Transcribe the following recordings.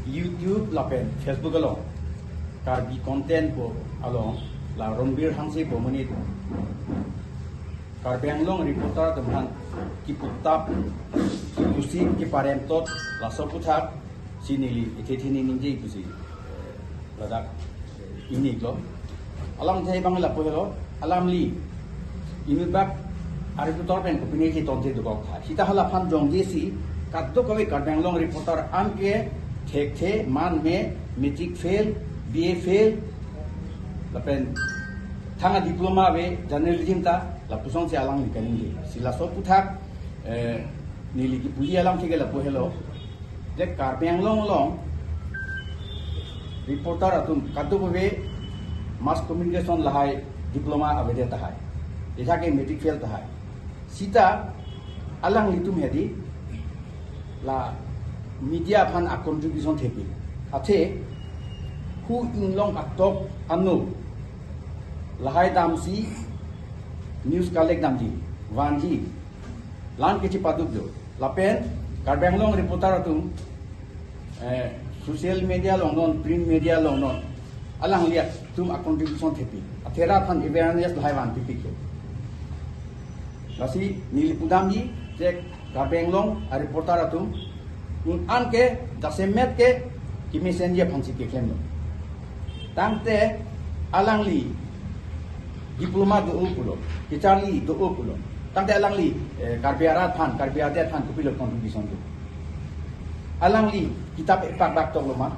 YouTube lapen Facebook along karbi content po along la Ronbir Hansi po menit karbeng long reporter teman kiputap kipusi kiparemtot la soputak sinili itethini ninje ipusi ladak ini lo alam jai bang la pohelo alam li ini bak reporter pen ko pineki tonte do kok tha sita hala phan jong jesi kaddo kawe karbeng long reporter amke thek the man me metric fail BA fail lapen thanga diploma be journalism ta la pusong si alang likaningi sila so puthak nili ki puji alam thike la pohelo je karpeng long reporter atum kaddu be mass communication lahai diploma avede ta hai esa ke metric fail ta hai sita alang litum hedi la media fan a contribution theke athe hu inglong atok anu lahai damsi news collect damji wanji lan kichi paduk jo lapen karbeng long reporter atum social media long non print media long non alang liat tum a contribution theke athera fan awareness lahai wan pipik lasi nili pudamji je karbeng long a reporter atum an ke dasemet ke kimi senje phansi ke klem tangte alangli diploma do upulo kicali do upulo tangte alangli karbiara than karbiade than kupilo contribution do alangli kitab pak bak tok loma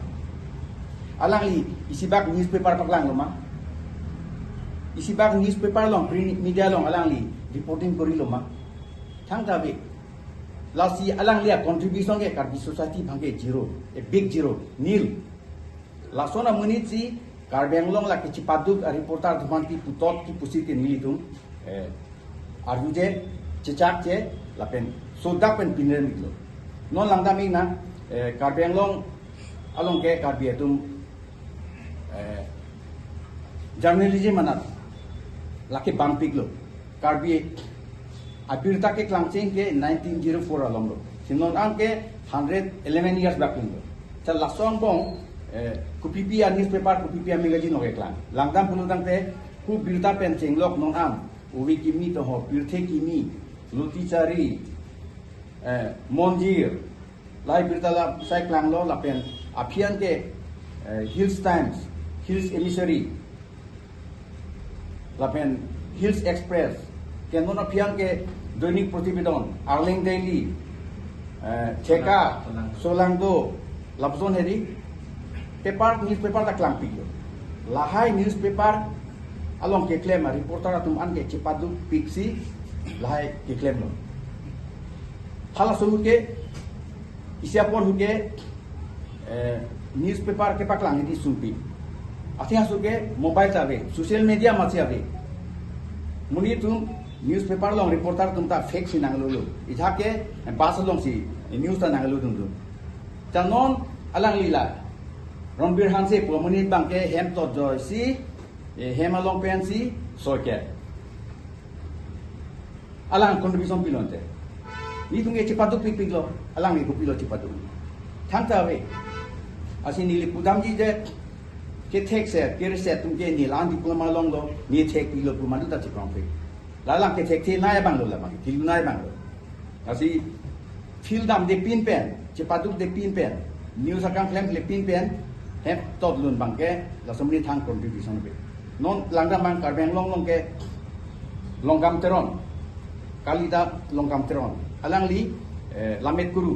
alangli isibak newspaper paklang loma isibak newspaper long print media long alangli reporting kori loma thangta be lasi alang liya contribution ke karbi society bangke zero a big zero nil lasona munitsi karbeng long la ke cipaduk a reporter dhumanti putot ki pusir ke nili tum arjuje cecak ce lapen sodak pen pinen miklo non langda mina karbeng long along ke karbi tum journalism manat laki bampik lo karbi Abirta ke klangching ke 1904 along lo. Sinon ang ke 111 years back lo. Sa lasong bong kupipi newspaper kupipi magazine lo ke klang. Langdam punutang te ku birta penching lok non am uwi kimi to ho birthe kimi luti chari monjir lai birta la sai klang lo la pen apian ke Hills Times Hills Emissary la pen Hills Express কেন পিয়ান কে দৈনিক প্রতিবেদন Erling daily চেকা সোলাংদো লাপজন হেরি paper news paper তা ক্লাম পিলো লাহাই নিউজ পেপার আলং কে ক্লেম রিপোর্টার তুম আন কে চিপাদু পিক্সি লাহাই কে ক্লেম লো হালা সহুকে ইসিয়াপর হুকে নিউজ পেপার কে পাকলাং হেদি সুপি আথিয়া সুকে মোবাইল চাবে সোশ্যাল মিডিয়া মাছি আবে মুনি তুম newspaper long reporter tumta fake si nangalo ija ke bas long si news ta nangalo dum chanon alang lila Ronbir Hanse po munit bang ke hem to joy si hem along pen si soke alang contribution pilonte ni tunge cipatu pipik lo alang ni kupilo cipatu thangta we asini li pudam ji je ke tek se ke reset tum ke ni lan diploma long lo ni tek pilo pumadu ta chiprong pe lalang ke tek thi nai bang lo la bang til nai bang lo asi fil dam de pin pen cepaduk de pin pen news akang klem le pin pen hep tot lun bang ke la somni thang contribution be non langdam bang karbeng long ke longgam teron kalida longgam teron alang li lamet guru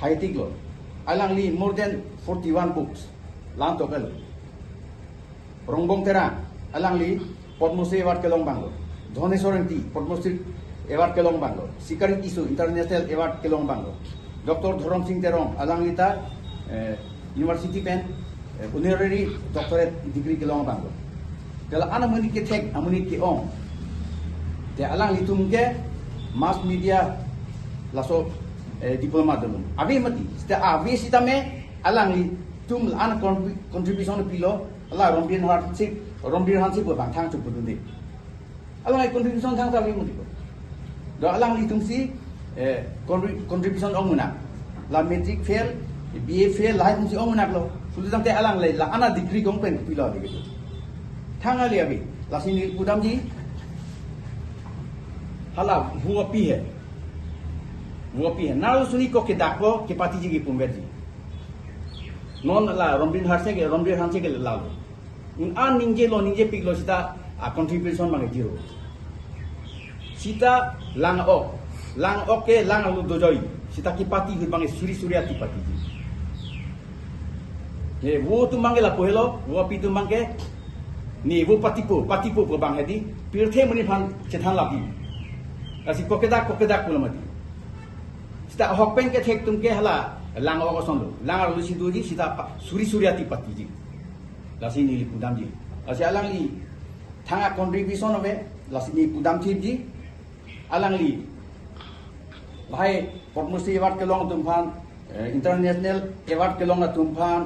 haitik lo alang li more than 41 books lang to kal rongbong tera alang li Padmashri award ke long bang lo Dhoneshwaranti Padmashri award ke long bang lo Sikari Kisu international award ke long bang lo Dr. Dhorom Singh Terong alang lita university pen honorary doctorate degree ke long bang lo kala ana muni ke tek amuni ke ong te alang litum ke mass media laso diploma dulu abi mati sta abi sitame alang li tum ana contribution pilo ala Ronbir Hanse bo bang thang chu budunde alang ai contribution thang ta wi mudi ko do alang li tum si contribution ong muna la metric fail BA fail lai mesti om nak lo sulit tang te alang lai la ana degree gong pen pilo de gitu thang ali abi la sini pudam ji hala huwa pi hai nalu suni ko ke dakpo ke pati ji ki pumber ji non la rombin harse ke lalo un an ninje pik lo sita a contribution mang zero sita lang ok lang lu dojoi sita ki pati hu bang suri ati pati ji ye wo tu manggil la pohelo wo pi tu mangke ni wo pati po ko bang hedi pirthe muni phan chethan labi asi kokedak pula mati sita hokpen ke thek tum ke hala lang o son lo lang lu si du ji sita suri ati pati ji lasi ni pudam ji asi alang li thanga contribution ove lasi ni pudam ji alang li lahai Portmusi award ke long tumphan international award ke long tumphan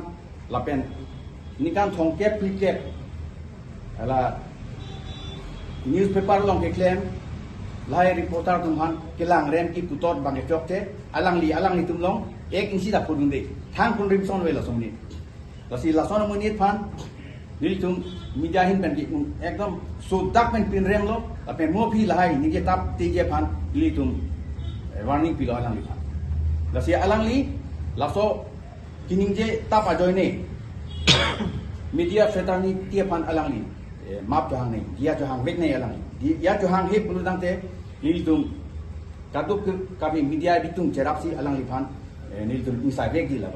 lapen nikan thongkep krikep ala newspaper long ke claim lahai reporter tumphan kelang rem ki putot bang chokte alang li tumlong ek insi da pudunde thang contribution we la somni lasi lason munit phan nil tum media hin pen ki ekdom sodak pen pin rem lo lapen mo phi lahai ni ke tap ti je phan li tum warning pilo alang li lasi alang li laso kining je tap ajoy ne media fraternity tie pan alang li map johang ne dia johang wek ne alang li dia johang he pulu dang te nil tum kaduk kabi media bitung jerap si alang li phan nil tum insai wek di la